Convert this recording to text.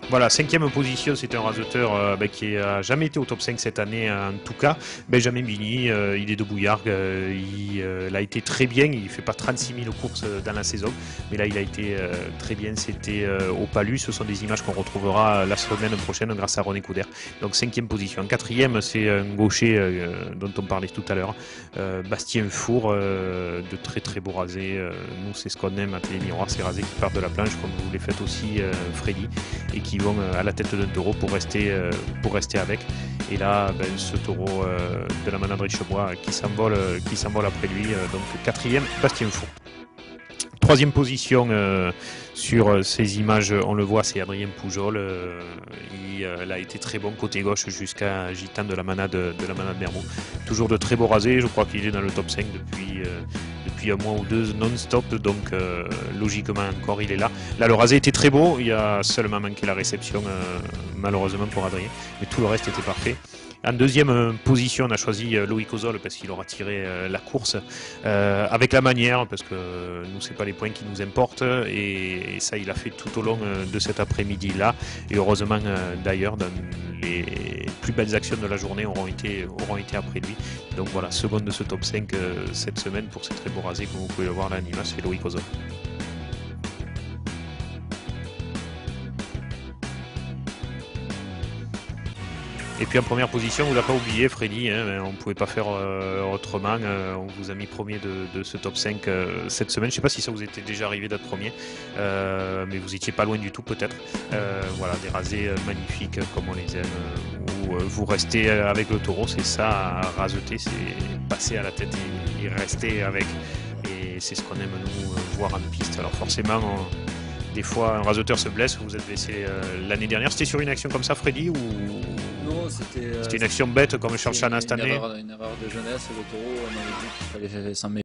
Voilà, cinquième position, c'est un raseteur qui n'a jamais été au top 5 cette année en tout cas. Benjamin Bini, il est de Bouillargues, il a été très bien, il ne fait pas 36 000 courses dans la saison, mais là il a été très bien, c'était au Palu, ce sont des images qu'on retrouvera la semaine prochaine grâce à René Couder. Donc cinquième position. Quatrième, c'est un gaucher dont on parlait tout à l'heure, Bastien Four, de très très beaux rasés. Nous c'est ce qu'on aime à Télé Miroir, ces rasés qui partent de la planche comme vous les faites aussi Freddy, et qui vont à la tête d'un taureau pour rester avec. Et là, ce taureau de la manade Richebois qui s'envole après lui. Donc quatrième, Bastien Four. Troisième position sur ces images, on le voit, c'est Adrien Poujol. Il a été très bon côté gauche jusqu'à Gitan de la manade Mermot. Toujours de très beaux rasés, je crois qu'il est dans le top 5 depuis un mois ou deux non-stop, donc logiquement encore il est là. Là le rasé était très beau, il a seulement manqué la réception malheureusement pour Adrien, mais tout le reste était parfait. En deuxième position, on a choisi Loïc Ozol parce qu'il aura tiré la course avec la manière, parce que nous, c'est pas les points qui nous importent. Et ça, il a fait tout au long de cet après-midi-là. Et heureusement, d'ailleurs, dans les plus belles actions de la journée auront été après lui. Donc voilà, second de ce top 5 cette semaine pour ces très beaux rasés, comme vous pouvez le voir là en image, c'est Loïc Ozol. Et puis en première position, on ne l'a pas oublié, Freddy, hein, on ne pouvait pas faire autrement. On vous a mis premier de ce top 5 cette semaine. Je ne sais pas si ça vous était déjà arrivé d'être premier, mais vous étiez pas loin du tout peut-être. Voilà, des rasés magnifiques comme on les aime, où vous restez avec le taureau, c'est ça, à raseter, c'est passer à la tête et rester avec. Et c'est ce qu'on aime nous voir en piste. Alors forcément, des fois un raseteur se blesse, vous vous êtes blessé l'année dernière. C'était sur une action comme ça, Freddy, ou Non, c'était une action bête comme Charles Chan cette une année? erreur de jeunesse. Le taureau, on avait dit qu'il fallait s'en méfier.